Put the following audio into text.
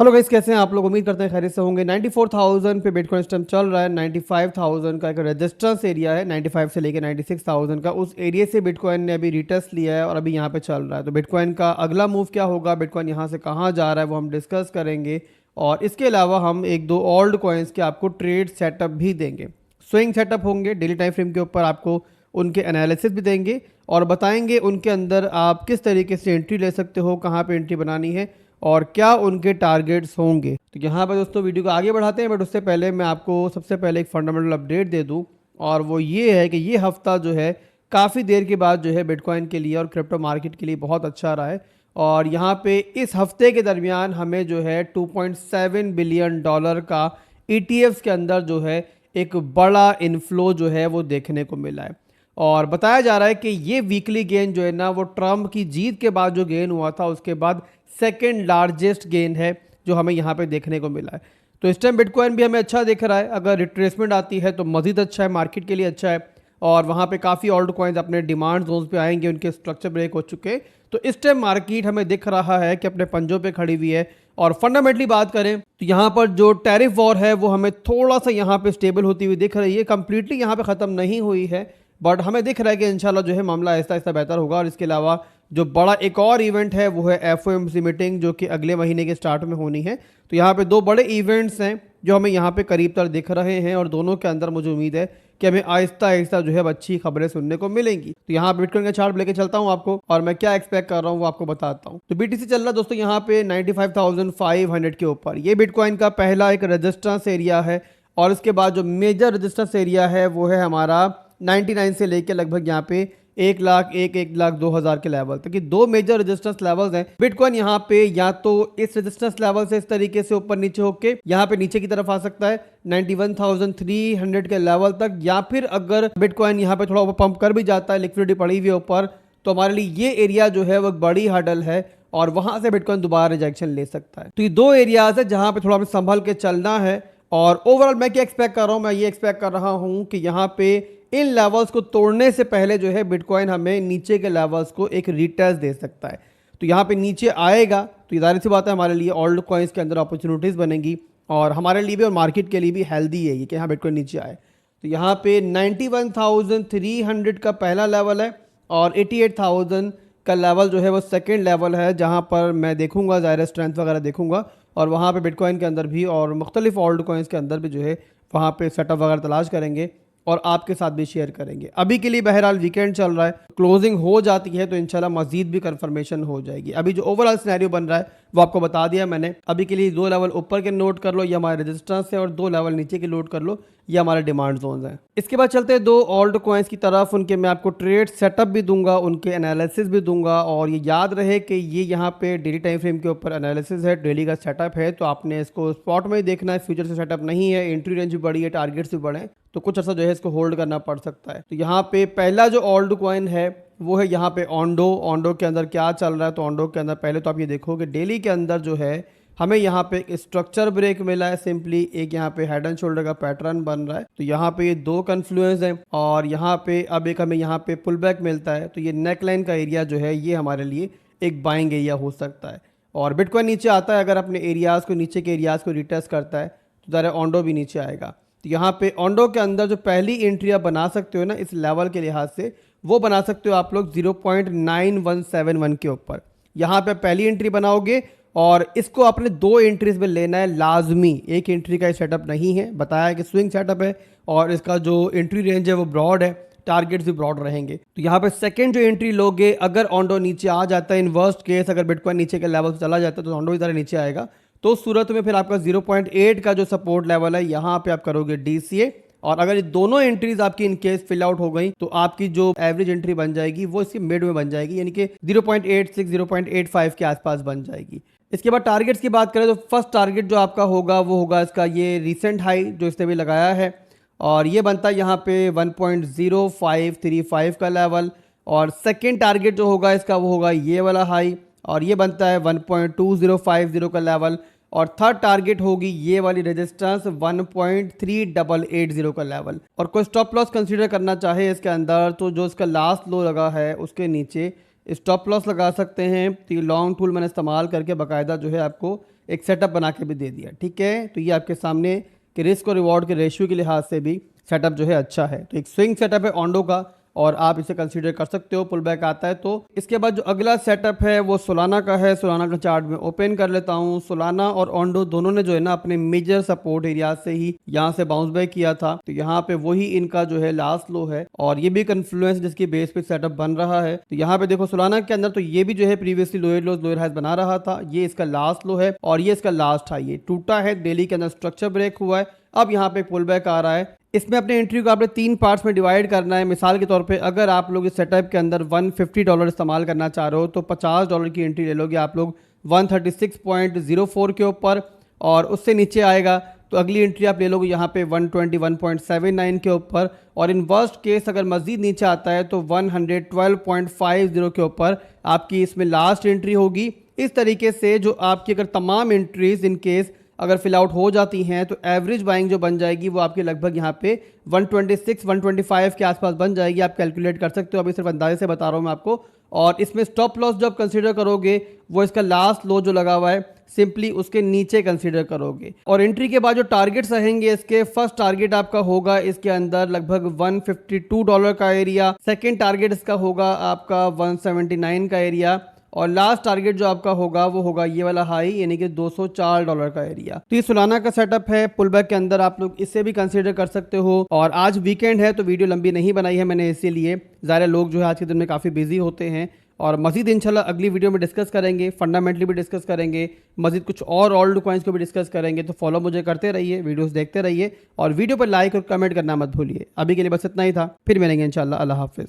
Hello guys, कैसे हैं आप लोग। उम्मीद करते हैं खैरियत से होंगे। 94,000 पे बिटकॉइन इस टाइम चल रहा है। 95,000 का एक रेजिस्टेंस एरिया है, 95 से लेके 96,000 का। उस एरिया से बिटकॉइन ने अभी रिटेस्ट लिया है और अभी यहाँ पे चल रहा है। तो बिटकॉइन का अगला मूव क्या होगा, बिटकॉइन यहाँ से कहाँ जा रहा है, वो हम डिस्कस करेंगे। और इसके अलावा हम एक दो ओल्ड कॉइन्स के आपको ट्रेड सेटअप भी देंगे। स्विंग सेटअप होंगे डेली टाइम फ्रेम के ऊपर, आपको उनके एनालिसिस भी देंगे और बताएंगे उनके अंदर आप किस तरीके से एंट्री ले सकते हो, कहाँ पे एंट्री बनानी है और क्या उनके टारगेट्स होंगे। तो यहाँ पर दोस्तों वीडियो को आगे बढ़ाते हैं, बट उससे पहले मैं आपको सबसे पहले एक फंडामेंटल अपडेट दे दूँ। और वो ये है कि ये हफ्ता जो है काफ़ी देर के बाद जो है बिटकॉइन के लिए और क्रिप्टो मार्केट के लिए बहुत अच्छा रहा है। और यहाँ पे इस हफ्ते के दरमियान हमें जो है 2.7 बिलियन डॉलर का ETFs के अंदर जो है एक बड़ा इनफ्लो जो है वो देखने को मिला है। और बताया जा रहा है कि ये वीकली गेन जो है ना, वो ट्रम्प की जीत के बाद जो गेन हुआ था उसके बाद सेकेंड लार्जेस्ट गेन है जो हमें यहाँ पे देखने को मिला है। तो इस टाइम बिटकॉइन भी हमें अच्छा दिख रहा है। अगर रिट्रेसमेंट आती है तो मजीद अच्छा है, मार्केट के लिए अच्छा है। और वहाँ पे काफ़ी ओल्ड कॉइन्स अपने डिमांड जोन्स पे आएंगे, उनके स्ट्रक्चर ब्रेक हो चुके हैं। तो इस टाइम मार्केट हमें दिख रहा है कि अपने पंजों पे खड़ी हुई है। और फंडामेंटली बात करें तो यहाँ पर जो टैरिफ वॉर है वो हमें थोड़ा सा यहाँ पे स्टेबल होती हुई दिख रही है। कंप्लीटली यहाँ पे ख़त्म नहीं हुई है, बट हमें दिख रहा है कि इंशाल्लाह जो है मामला ऐसा ऐसा बेहतर होगा। और इसके अलावा जो बड़ा एक और इवेंट है वो है FOMC मीटिंग, जो कि अगले महीने के स्टार्ट में होनी है। तो यहाँ पे दो बड़े इवेंट्स हैं जो हमें यहाँ पे करीब तर दिख रहे हैं और दोनों के अंदर मुझे उम्मीद है कि हमें आहिस्ता आहिस्ता जो है अच्छी खबरें सुनने को मिलेंगी। तो यहाँ बिटकॉइन का चार्ट लेके चलता हूँ आपको और मैं क्या एक्सपेक्ट कर रहा हूँ वो आपको बताता हूँ। तो BTC चल रहा है दोस्तों यहाँ पे 95,500 के ऊपर। ये बिटकॉइन का पहला एक रेजिस्टेंस एरिया है और इसके बाद जो मेजर रेजिस्टेंस एरिया है वो है हमारा 99 से लेके लगभग यहाँ पे 1,01,02,000 के लेवल तक। दो मेजर रेजिस्टेंस लेवल्स हैं। बिटकॉइन यहाँ पे या तो इस रेजिस्टेंस लेवल से इस तरीके से ऊपर नीचे होके यहाँ पे नीचे की तरफ आ सकता है 91,300 के लेवल तक, या फिर अगर बिटकॉइन यहाँ पे थोड़ा ऊपर पंप कर भी जाता है, लिक्विडिटी पड़ी हुई है ऊपर, तो हमारे लिए ये एरिया जो है वो एक बड़ी हर्डल है और वहां से बिटकॉइन दोबारा रिजेक्शन ले सकता है। तो ये दो एरियाज है जहां पे थोड़ा हमें संभल के चलना है। और ओवरऑल मैं क्या एक्सपेक्ट कर रहा हूं, मैं ये एक्सपेक्ट कर रहा हूं कि यहाँ पे इन लेवल्स को तोड़ने से पहले जो है बिटकॉइन हमें नीचे के लेवल्स को एक रिटेस्ट दे सकता है। तो यहाँ पे नीचे आएगा तो जाहिर सी बात है हमारे लिए ओल्ड कॉइन्स के अंदर अपॉर्चुनिटीज़ बनेंगी और हमारे लिए भी और मार्केट के लिए भी हेल्दी है ये कि यहाँ बिटकॉइन नीचे आए। तो यहाँ पे 91,300 का पहला लेवल है और 88,000 का लेवल जो है वो सेकेंड लेवल है, जहाँ पर मैं देखूंगा ज़ाहिर स्ट्रेंथ वगैरह देखूंगा और वहाँ पे बिटकॉइन के अंदर भी और मुख्तलिफ ओल्ड कॉइन्स के अंदर भी जो है वहाँ पे सेटअप वगैरह तलाश करेंगे और आपके साथ भी शेयर करेंगे। अभी के लिए बहरहाल वीकेंड चल रहा है, क्लोजिंग हो जाती है तो इंशाल्लाह मजीद भी कंफर्मेशन हो जाएगी। अभी जो ओवरऑल सिनेरियो बन रहा है वो आपको बता दिया मैंने। अभी के लिए दो लेवल ऊपर के नोट कर लो, ये हमारे रेजिस्टेंस है, और दो लेवल नीचे के नोट कर लो, ये हमारे डिमांड जोन्स हैं। इसके बाद चलते हैं दो ओल्ड कॉइन्स की तरफ। उनके मैं आपको ट्रेड सेटअप भी दूंगा, उनके एनालिसिस भी दूंगा। और ये याद रहे कि ये यहाँ पे डेली टाइम फ्रेम के ऊपर एनालिसिस है, डेली का सेटअप है, तो आपने इसको स्पॉट में ही देखना है, फ्यूचर से सेटअप नहीं है। एंट्री रेंज भी बड़ी है, टारगेट्स भी बड़े हैं, तो कुछ अर्सा जो है इसको होल्ड करना पड़ सकता है। तो यहाँ पे पहला जो ओल्ड कॉइन है वो है यहाँ पे ओंडो के अंदर क्या चल रहा है। तो ओंडो के अंदर पहले तो आप ये देखोगे डेली के अंदर जो है हमें यहाँ पे एक स्ट्रक्चर ब्रेक मिला है, सिंपली एक यहाँ पे हेड एंड शोल्डर का पैटर्न बन रहा है। तो यहाँ पे ये दो कन्फ्लुएंस हैं और यहाँ पे अब एक हमें यहाँ पे पुल बैक मिलता है। तो ये नेक लाइन का एरिया जो है ये हमारे लिए एक बाइंग एरिया हो सकता है। और बिटकॉइन नीचे आता है, अगर अपने एरियाज को नीचे के एरियाज को रिटेस्ट करता है तो ज़रा ओंडो भी नीचे आएगा। तो यहाँ पे ओंडो के अंदर जो पहली एंट्री आप बना सकते हो ना इस लेवल के लिहाज से, वो बना सकते हो आप लोग 0.9171 के ऊपर। यहाँ पे पहली एंट्री बनाओगे और इसको अपने दो एंट्रीज में लेना है लाजमी। एक एंट्री का सेटअप नहीं है, बताया कि स्विंग सेटअप है और इसका जो एंट्री रेंज है वो ब्रॉड है, टारगेट्स भी ब्रॉड रहेंगे। तो यहाँ पे सेकंड जो एंट्री लोगे, अगर ओंडो नीचे आ जाता है, इन वर्स्ट केस अगर बिटकॉइन नीचे के लेवल से चला जाता है तो ओंडो इधर नीचे आएगा। तो उस सूरत में फिर आपका 0.8 का जो सपोर्ट लेवल है यहाँ पे आप करोगे DCA। और अगर ये दोनों एंट्रीज आपकी इन केस फिल आउट हो गई तो आपकी जो एवरेज एंट्री बन जाएगी वो इसकी मिड में बन जाएगी, यानी कि 0.86 0.85 के आसपास बन जाएगी। इसके बाद टारगेट्स की बात करें तो फर्स्ट टारगेट जो आपका होगा वो होगा इसका ये रीसेंट हाई जो इसने भी लगाया है और ये बनता है यहाँ पे 1.0535 का लेवल। और सेकेंड टारगेट जो होगा इसका वो होगा ये वाला हाई और ये बनता है 1.2050 का लेवल। और थर्ड टारगेट होगी ये वाली रेजिस्टेंस 1.3880 का लेवल। और कोई स्टॉप लॉस कंसीडर करना चाहे इसके अंदर तो जो इसका लास्ट लो लगा है उसके नीचे स्टॉप लॉस लगा सकते हैं। तो ये लॉन्ग टूल मैंने इस्तेमाल करके बाकायदा जो है आपको एक सेटअप बना के भी दे दिया। ठीक है, तो ये आपके सामने कि रिस्क और रिवॉर्ड के रेशियो के लिहाज से भी सेटअप जो है अच्छा है। तो एक स्विंग सेटअप है ओंडो का और आप इसे कंसीडर कर सकते हो, पुल बैक आता है तो। इसके बाद जो अगला सेटअप है वो सोलाना का है। सोलाना का चार्ट में ओपन कर लेता हूँ। सोलाना और ओंडो दोनों ने जो है ना अपने मेजर सपोर्ट एरिया से ही यहाँ से बाउंस बैक किया था, तो यहाँ पे वही इनका जो है लास्ट लो है और ये भी कन्फ्लुएंस जिसकी बेस पे सेटअप बन रहा है। तो यहाँ पे देखो सोलाना के अंदर तो ये भी जो है प्रीवियसली लोअर हाइज बना रहा था, ये इसका लास्ट लो है और ये इसका लास्ट हाई है, टूटा है, डेली के अंदर स्ट्रक्चर ब्रेक हुआ है, अब यहाँ पे पुल बैक आ रहा है। इसमें अपने एंट्री को आपने 3 पार्ट्स में डिवाइड करना है। मिसाल के तौर पे अगर आप लोग इस सेटअप के अंदर $150 इस्तेमाल करना चाह रहे हो तो $50 की एंट्री ले लोगे आप लोग 136.04 के ऊपर, और उससे नीचे आएगा तो अगली एंट्री आप ले लोगे यहाँ पे 121.79 के ऊपर, और इन वर्स्ट केस अगर मजीद नीचे आता है तो 112.50 के ऊपर आपकी इसमें लास्ट एंट्री होगी। इस तरीके से जो आपकी अगर तमाम एंट्रीज इन केस अगर फिल आउट हो जाती हैं तो एवरेज बाइंग जो बन जाएगी वो आपके लगभग यहाँ पे 126-125 के आसपास बन जाएगी। आप कैलकुलेट कर सकते हो, अभी सिर्फ अंदाजे से बता रहा हूँ मैं आपको। और इसमें स्टॉप लॉस जब कंसीडर करोगे वो इसका लास्ट लो जो लगा हुआ है सिंपली उसके नीचे कंसीडर करोगे। और एंट्री के बाद जो टारगेट्स रहेंगे इसके, फर्स्ट टारगेट आपका होगा इसके अंदर लगभग $152 का एरिया, सेकेंड टारगेट इसका होगा आपका 179 का एरिया, और लास्ट टारगेट जो आपका होगा वो होगा ये वाला हाई यानी कि $204 का एरिया। तो ये सोलाना का सेटअप है, पुल बैक के अंदर आप लोग इसे भी कंसीडर कर सकते हो। और आज वीकेंड है तो वीडियो लंबी नहीं बनाई है मैंने, इसीलिए ज़्यादा लोग जो है आज के दिन में काफ़ी बिजी होते हैं। और मजीद इंशाल्लाह अगली वीडियो में डिस्कस करेंगे, फंडामेंटली भी डिस्कस करेंगे, मजीद कुछ और ओल्ड कॉइन्स को भी डिस्कस करेंगे। तो फॉलो मुझे करते रहिए, वीडियोस देखते रहिए और वीडियो पर लाइक और कमेंट करना मत भूलिए। अभी के लिए बस इतना ही था, फिर मिलेंगे इंशाल्लाह। अल्लाह हाफिज़।